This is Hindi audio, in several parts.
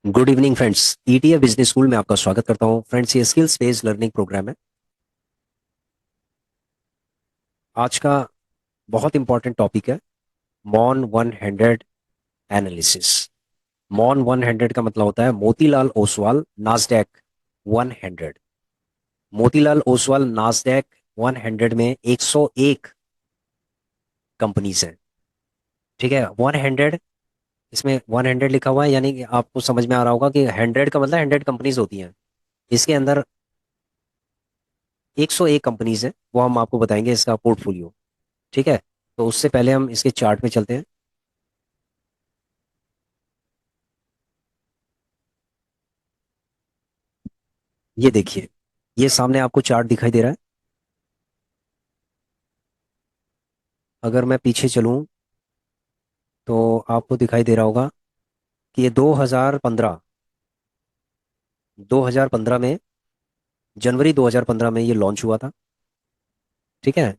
Good evening friends. ETA business school में आपका स्वागत करता हूं फ्रेंड्स। ये स्किल्स बेस्ड लर्निंग प्रोग्राम है। आज का बहुत इंपॉर्टेंट टॉपिक है मॉन 100 एनालिसिस। मॉन 100 का मतलब होता है मोतीलाल ओसवाल नास्डैक 100। मोतीलाल ओसवाल नास्डैक 100 में 101 कंपनीज हैं। ठीक है, 100 इसमें 100 लिखा हुआ है, यानी कि आपको समझ में आ रहा होगा कि 100 का मतलब 100 कंपनीज होती हैं। इसके अंदर 101 कंपनीज हैं, वो हम आपको बताएंगे इसका पोर्टफोलियो। ठीक है, तो उससे पहले हम इसके चार्ट में चलते हैं। ये देखिए, ये सामने आपको चार्ट दिखाई दे रहा है। अगर मैं पीछे चलूं तो आपको दिखाई दे रहा होगा कि ये 2015 में, जनवरी 2015 में ये लॉन्च हुआ था। ठीक है,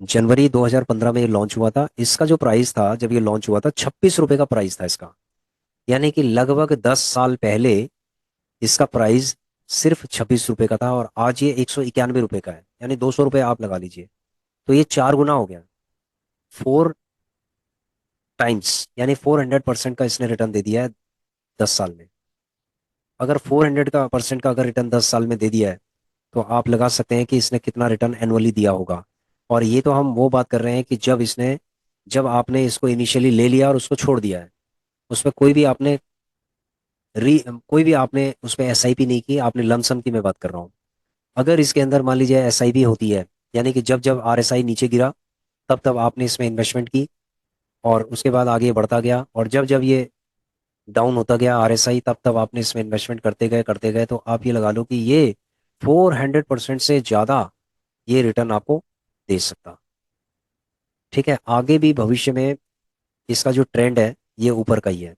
जनवरी 2015 में ये लॉन्च हुआ था। इसका जो प्राइस था जब ये लॉन्च हुआ था, 26 रुपए का प्राइस था इसका। यानी कि लगभग 10 साल पहले इसका प्राइस सिर्फ 26 रुपए का था, और आज ये 191 रुपए का है, यानी 200 रुपये आप लगा लीजिए। तो ये 4 गुना हो गया, 4 टाइम्स, यानी 400% का इसने रिटर्न दे दिया है 10 साल में। अगर 400% का अगर रिटर्न 10 साल में दे दिया है, तो आप लगा सकते हैं कि इसने कितना रिटर्न एनुअली दिया होगा। और ये तो हम वो बात कर रहे हैं कि जब आपने इसको इनिशियली ले लिया और उसको छोड़ दिया है, उसमें कोई भी आपने उस पर एसआईपी नहीं की, आपने लमसम की मैं बात कर रहा हूँ। अगर इसके अंदर मान लीजिए एसआईपी होती है, यानी कि जब जब आरएसआई नीचे गिरा, तब तब आपने इसमें इन्वेस्टमेंट की, और उसके बाद आगे बढ़ता गया, और जब जब ये डाउन होता गया आरएसआई, तब तब आपने इसमें इन्वेस्टमेंट करते गए, तो आप ये लगा लो कि ये 400% से ज़्यादा ये रिटर्न आपको दे सकता। ठीक है, आगे भी भविष्य में इसका जो ट्रेंड है ये ऊपर का ही है।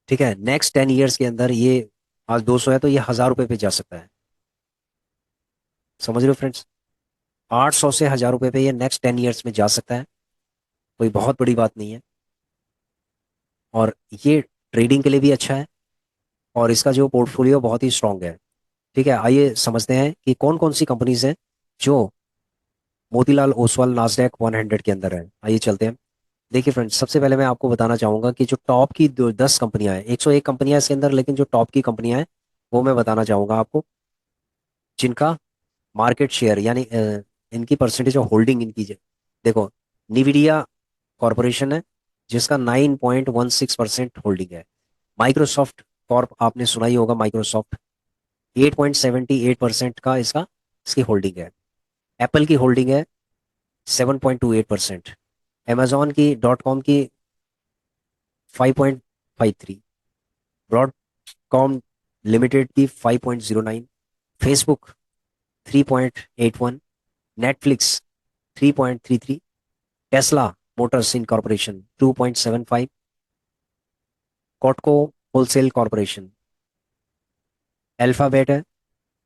ठीक है, नेक्स्ट 10 ईयर्स के अंदर ये, आज 200 है तो ये 1000 रुपये पे जा सकता है। समझ रहे हो फ्रेंड्स? 800 से 1000 रुपये पे ये नेक्स्ट 10 ईयर्स में जा सकता है। कोई बहुत बड़ी बात नहीं है। और ये ट्रेडिंग के लिए भी अच्छा है, और इसका जो पोर्टफोलियो बहुत ही स्ट्रांग है। ठीक है, आइए समझते हैं कि कौन कौन सी कंपनीज हैं जो मोतीलाल ओसवाल नास्डैक 100 के अंदर है। आइए चलते हैं। देखिए फ्रेंड्स, सबसे पहले मैं आपको बताना चाहूंगा कि जो टॉप की 10 कंपनियां हैं, 101 कंपनियां इसके अंदर, लेकिन जो टॉप की कंपनियां हैं वो मैं बताना चाहूंगा आपको, जिनका मार्केट शेयर यानी इनकी परसेंटेज ऑफ होल्डिंग इनकी देखो, निविडिया कॉरपोरेशन है, जिसका 9.16% होल्डिंग है। माइक्रोसॉफ्ट कॉर्प, आपने सुना ही होगा, माइक्रोसॉफ्ट 8.78% का इसकी होल्डिंग है। एप्पल की होल्डिंग है 7.28%। अमेजॉन की .com की 5.53। ब्रॉडकॉम लिमिटेड की 5.09। Facebook 3.81। Netflix 3.33। Tesla motors incorporation 2.75। Costco wholesale corporation, Alphabet है,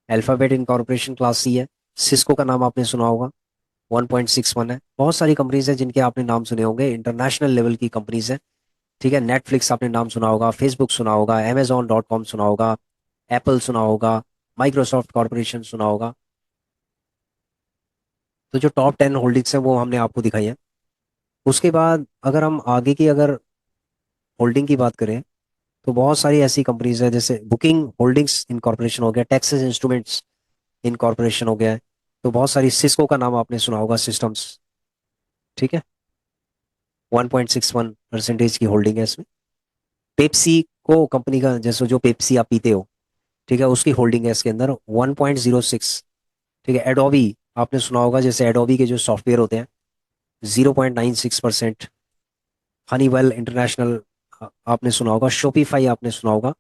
अल्फाबेट इनकॉर्पोरेशन क्लास सी है। सिस्को का नाम आपने सुना होगा, 1.61 है। बहुत सारी कंपनीज हैं जिनके आपने नाम सुने होंगे, इंटरनेशनल लेवल की कंपनीज हैं। ठीक है, नेटफ्लिक्स आपने नाम सुना होगा, फेसबुक सुना होगा, Amazon.com सुना होगा, एप्पल सुना होगा, माइक्रोसॉफ्ट कॉर्पोरेशन सुना होगा। तो जो टॉप 10 होल्डिंग्स हैं वो हमने आपको दिखाई है। उसके बाद अगर हम आगे की अगर होल्डिंग की बात करें, तो बहुत सारी ऐसी कंपनीज है, जैसे बुकिंग होल्डिंग्स इनकॉर्पोरेशन हो गया, टेक्सास इंस्ट्रूमेंट्स इनकॉर्पोरेशन हो गया है। तो बहुत सारी, सिस्को का नाम आपने सुना होगा, सिस्टम्स। ठीक है, 1.61% की होल्डिंग है इसमें। पेप्सी को कंपनी का, जैसे जो पेप्सी आप पीते हो, ठीक है, उसकी होल्डिंग है इसके अंदर 1.06। ठीक है, एडोबी आपने सुना होगा, जैसे एडोबी के जो सॉफ्टवेयर होते हैं, 0.96%। हनीवेल इंटरनेशनल आपने सुना होगा, शोपिफाई आपने सुना होगा।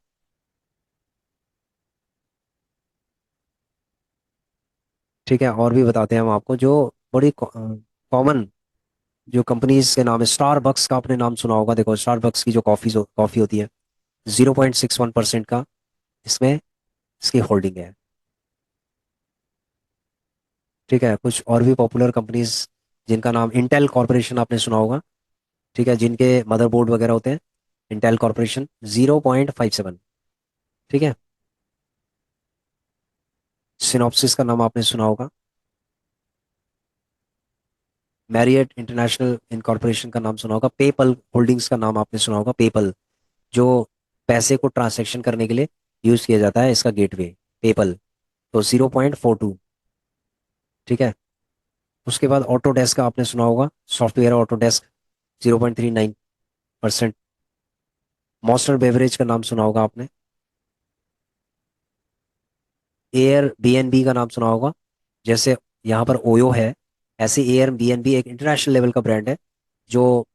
ठीक है, और भी बताते हैं हम आपको जो बड़ी कॉमन जो कंपनीज के नाम है। स्टारबक्स का आपने नाम सुना होगा, देखो स्टारबक्स की जो कॉफी होती है, 0.61% का इसमें इसकी होल्डिंग है। ठीक है, कुछ और भी पॉपुलर कंपनीज, जिनका नाम इंटेल कॉर्पोरेशन आपने सुना होगा, ठीक है, जिनके मदरबोर्ड वगैरह होते हैं, इंटेल कॉर्पोरेशन 0.57। ठीक है। सिनॉप्सिस का नाम आपने सुना होगा। मैरियट इंटरनेशनल इनकॉर्पोरेशन का नाम सुना होगा। पेपल होल्डिंग्स का नाम आपने सुना होगा। पेपल, जो पैसे को ट्रांसैक्शन करने के लिए यूज किया जाता है, इसका गेटवे पेपल, तो 0.42। ठीक है। उसके बाद ऑटोडेस्क का आपने सुना होगा, सॉफ्टवेयर ऑटोडेस्क, 0.39%। मॉन्स्टर बेवरेज का नाम सुना होगा आपने। एयर बी एन बी का नाम सुना होगा। जैसे यहाँ पर ओयो है, ऐसे एयर बी एन बी एक इंटरनेशनल लेवल का ब्रांड है, जो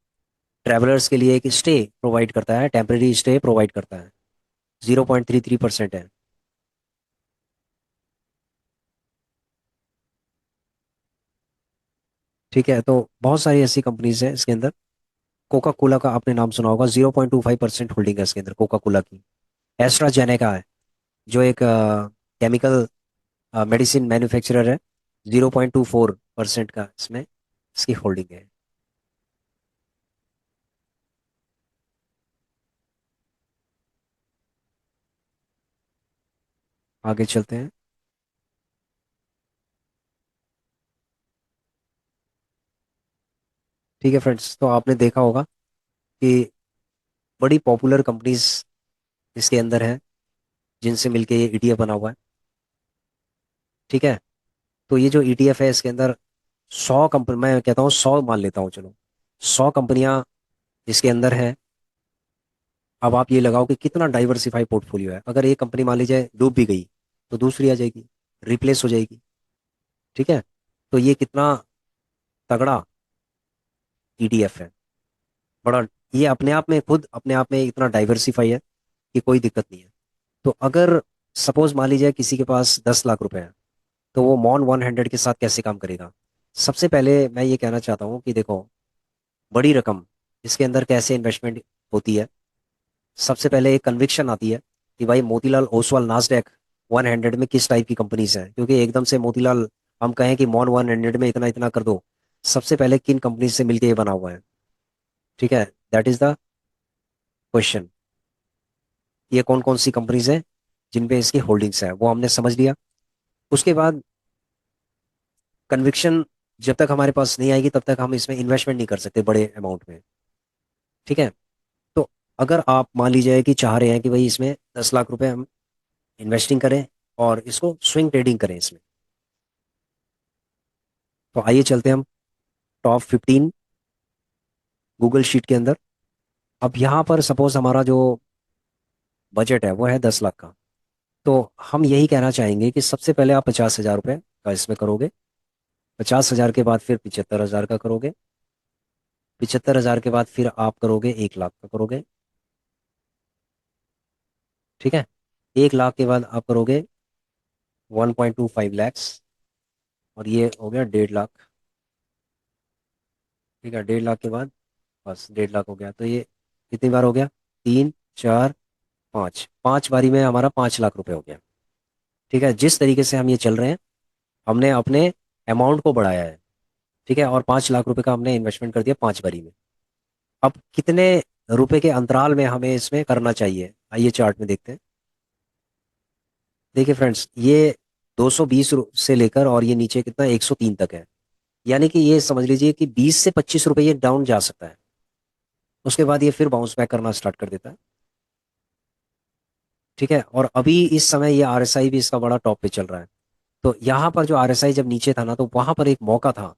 ट्रैवलर्स के लिए एक स्टे प्रोवाइड करता है, टेम्परेरी स्टे प्रोवाइड करता है। 0.33% है। ठीक है, तो बहुत सारी ऐसी कंपनीज हैं इसके अंदर। कोका कोला का आपने नाम सुना होगा, 0.25% होल्डिंग है इसके अंदर कोका कोला की। एस्ट्राजेनेका है, जो एक केमिकल मेडिसिन मैन्युफैक्चरर है, 0.24% का इसमें इसकी होल्डिंग है। आगे चलते हैं। ठीक है फ्रेंड्स, तो आपने देखा होगा कि बड़ी पॉपुलर कंपनीज इसके अंदर है, जिनसे मिलके ये ईटीएफ बना हुआ है। ठीक है। तो ये जो ईटीएफ है, इसके अंदर 100 कंपनी, मैं कहता हूँ 100 मान लेता हूँ, चलो 100 कंपनियां इसके अंदर है। अब आप ये लगाओ कि कितना डाइवर्सिफाई पोर्टफोलियो है। अगर एक कंपनी मान लीजिए डूब भी गई, तो दूसरी आ जाएगी, रिप्लेस हो जाएगी। ठीक है। तो ये कितना तगड़ा ईटीएफ है, बड़ा। ये अपने आप में, खुद अपने आप में इतना डाइवर्सिफाई है कि कोई दिक्कत नहीं है। तो अगर सपोज मान लीजिए किसी के पास 10 लाख रुपए है, तो वो मॉन 100 के साथ कैसे काम करेगा। सबसे पहले मैं ये कहना चाहता हूँ कि देखो, बड़ी रकम इसके अंदर कैसे इन्वेस्टमेंट होती है। सबसे पहले एक कन्विक्शन आती है कि भाई मोतीलाल ओसवाल नास्डैक 100 में किस टाइप की कंपनीज हैं, क्योंकि एकदम से मोतीलाल हम कहें कि मॉन 100 में इतना इतना कर दो, सबसे पहले किन कंपनीज से मिलके ये बना हुआ है। ठीक है, दैट इज द क्वेश्चन। ये कौन कौन सी कंपनीज हैं जिन पे इसकी होल्डिंग्स है, वो हमने समझ लिया। उसके बाद कन्विक्शन जब तक हमारे पास नहीं आएगी, तब तक हम इसमें इन्वेस्टमेंट नहीं कर सकते बड़े अमाउंट में। ठीक है। तो अगर आप मान लीजिए कि चाह रहे हैं कि भाई इसमें 10 लाख रुपए हम इन्वेस्टिंग करें और इसको स्विंग ट्रेडिंग करें इसमें, तो आइए चलते हैं हम टॉप 15 गूगल शीट के अंदर। अब यहाँ पर सपोज हमारा जो बजट है वो है 10 लाख का। तो हम यही कहना चाहेंगे कि सबसे पहले आप 50 हजार रुपये का इसमें करोगे। 50 हजार के बाद फिर 75 हजार का करोगे। 75 हजार के बाद फिर आप करोगे 1 लाख का करोगे। ठीक है। 1 लाख के बाद आप करोगे 1.25 लैक्स, और ये हो गया 1.5 लाख। ठीक है, 1.5 लाख के बाद बस 1.5 लाख हो गया। तो ये कितनी बार हो गया, 3, 4, 5, 5 बारी में हमारा 5 लाख रुपए हो गया। ठीक है, जिस तरीके से हम ये चल रहे हैं, हमने अपने अमाउंट को बढ़ाया है। ठीक है, और 5 लाख रुपए का हमने इन्वेस्टमेंट कर दिया 5 बारी में। अब कितने रुपए के अंतराल में हमें इसमें करना चाहिए, आइए चार्ट में देखते हैं। देखिए फ्रेंड्स, ये 220 से लेकर और ये नीचे कितना 103 तक है। यानी कि ये समझ लीजिए कि 20 से 25 रुपए ये डाउन जा सकता है। उसके बाद ये फिर बाउंस बैक करना स्टार्ट कर देता है। ठीक है, और अभी इस समय ये आरएसआई भी इसका बड़ा टॉप पे चल रहा है। तो यहाँ पर जो आरएसआई जब नीचे था ना, तो वहां पर एक मौका था।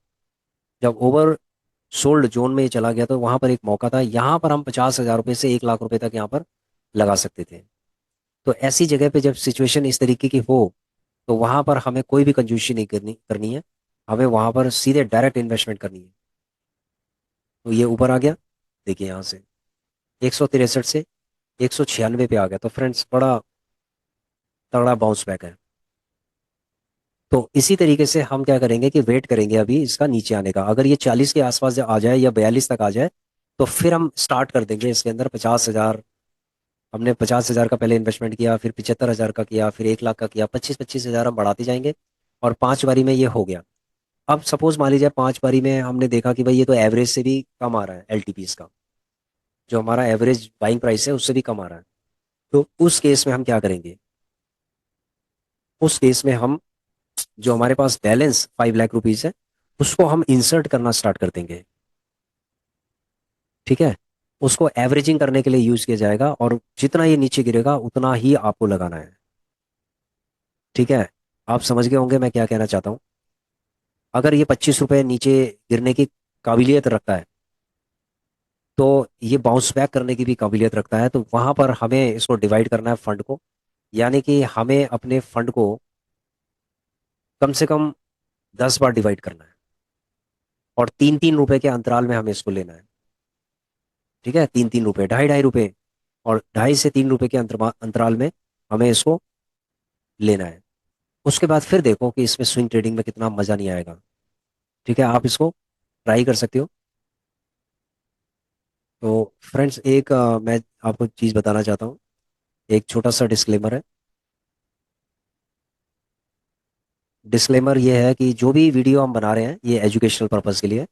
जब ओवर सोल्ड जोन में ये चला गया, तो वहां पर एक मौका था। यहाँ पर हम 50 हजार रुपये से 1 लाख रुपए तक यहाँ पर लगा सकते थे। तो ऐसी जगह पे जब सिचुएशन इस तरीके की हो, तो वहां पर हमें कोई भी कंजूसी नहीं करनी करनी है। हमें वहां पर सीधे डायरेक्ट इन्वेस्टमेंट करनी है। तो ये ऊपर आ गया, देखिए यहाँ से 163 से 196 पे आ गया। तो फ्रेंड्स, बड़ा तगड़ा बाउंस बैक है। तो इसी तरीके से हम क्या करेंगे कि वेट करेंगे अभी इसका नीचे आने का। अगर ये 40 के आसपास आ जाए या 42 तक आ जाए, तो फिर हम स्टार्ट कर देंगे इसके अंदर 50 हजार। हमने 50 हजार का पहले इन्वेस्टमेंट किया, फिर 75 हजार का किया, फिर 1 लाख का किया, 25-25 हजार हम बढ़ाते जाएंगे। और 5 बारी में ये हो गया। अब सपोज मान लीजिए 5 बारी में हमने देखा कि भाई ये तो एवरेज से भी कम आ रहा है एलटीपीज का, जो हमारा एवरेज बाइंग प्राइस है उससे भी कम आ रहा है। तो उस केस में हम क्या करेंगे? उस केस में हम जो हमारे पास बैलेंस 5 लाख रुपीज है उसको हम इंसर्ट करना स्टार्ट कर देंगे। ठीक है, उसको एवरेजिंग करने के लिए यूज किया जाएगा, और जितना ये नीचे गिरेगा उतना ही आपको लगाना है। ठीक है, आप समझ गए होंगे मैं क्या कहना चाहता हूँ। अगर ये 25 रुपये नीचे गिरने की काबिलियत रखता है, तो ये बाउंस बैक करने की भी काबिलियत रखता है, तो वहां पर हमें इसको डिवाइड करना है फंड को। यानी कि हमें अपने फंड को कम से कम 10 बार डिवाइड करना है, और 3-3 रुपए के अंतराल में हमें इसको लेना है। ठीक है, 3-3 रुपए, 2.5-2.5 रुपए, और 2.5 से 3 रुपए के अंतराल में हमें इसको लेना है। उसके बाद फिर देखो कि इसमें स्विंग ट्रेडिंग में कितना मजा नहीं आएगा। ठीक है, आप इसको ट्राई कर सकते हो। तो फ्रेंड्स, एक मैं आपको चीज़ बताना चाहता हूँ। एक छोटा सा डिस्क्लेमर है। डिस्क्लेमर ये है कि जो भी वीडियो हम बना रहे हैं ये एजुकेशनल पर्पज़ के लिए है,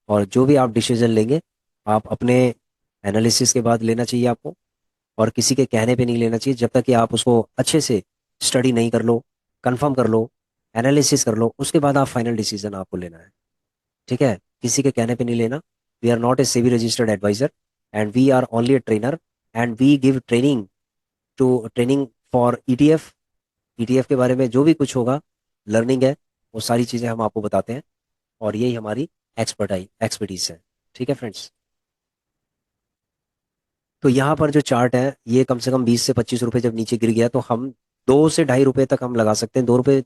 और जो भी आप डिसीजन लेंगे आप अपने एनालिसिस के बाद लेना चाहिए आपको, और किसी के कहने पे नहीं लेना चाहिए जब तक कि आप उसको अच्छे से स्टडी नहीं कर लो, कंफर्म कर लो, एनालिसिस कर लो, उसके बाद आप फाइनल डिसीजन आपको लेना है। ठीक है, किसी के कहने पे नहीं लेना। We are not a SEBI registered adviser, and we are only a trainer, and we give training for ETF. ETF के बारे में जो भी कुछ होगा, लर्निंग है, वो सारी चीज़ें हम आपको बताते हैं, और यही हमारी एक्सपर्टीज है। ठीक है फ्रेंड्स, तो यहाँ पर जो चार्ट है ये कम से कम 20 से 25 रुपए जब नीचे गिर गया, तो हम 2 से 2.5 रुपए तक हम लगा सकते हैं, 2 रुपए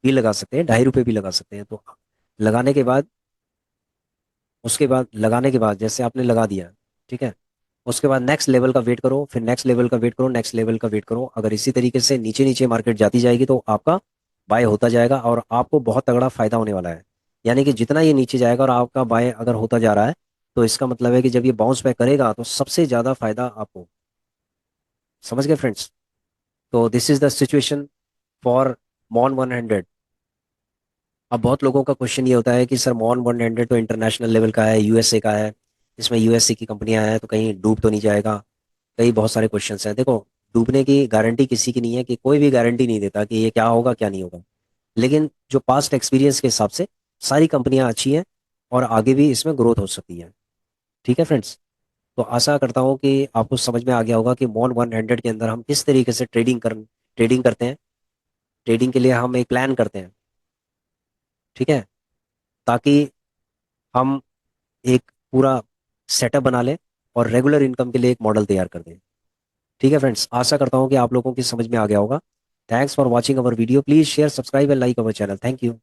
भी लगा सकते हैं, 2.5 रुपए भी लगा सकते हैं। तो लगाने के बाद, उसके बाद लगाने के बाद जैसे आपने लगा दिया, ठीक है, उसके बाद नेक्स्ट लेवल का वेट करो, फिर नेक्स्ट लेवल का वेट करो, नेक्स्ट लेवल का वेट करो। अगर इसी तरीके से नीचे नीचे मार्केट जाती जाएगी तो आपका बाय होता जाएगा, और आपको बहुत तगड़ा फायदा होने वाला है। यानी कि जितना ये नीचे जाएगा और आपका बाय अगर होता जा रहा है, तो इसका मतलब है कि जब ये बाउंस बैक करेगा तो सबसे ज्यादा फायदा आपको। समझ गए फ्रेंड्स? तो this is the situation for mon 100। अब बहुत लोगों का क्वेश्चन ये होता है कि सर मॉन 100 तो इंटरनेशनल लेवल का है, यूएसए का है, इसमें यूएसए की कंपनियां हैं, तो कहीं डूब तो नहीं जाएगा? कई बहुत सारे क्वेश्चंस हैं। देखो, डूबने की गारंटी किसी की नहीं है, कि कोई भी गारंटी नहीं देता कि ये क्या होगा क्या नहीं होगा। लेकिन जो पास्ट एक्सपीरियंस के हिसाब से सारी कंपनियां अच्छी हैं, और आगे भी इसमें ग्रोथ हो सकती है। ठीक है फ्रेंड्स, तो आशा करता हूँ कि आपको समझ में आ गया होगा कि मॉन 100 के अंदर हम किस तरीके से ट्रेडिंग करते हैं। ट्रेडिंग के लिए हम एक प्लान करते हैं। ठीक है, ताकि हम एक पूरा सेटअप बना लें, और रेगुलर इनकम के लिए एक मॉडल तैयार कर दें। ठीक है फ्रेंड्स, आशा करता हूँ कि आप लोगों की समझ में आ गया होगा। Thanks for watching our video, please share, subscribe and like our channel. Thank you.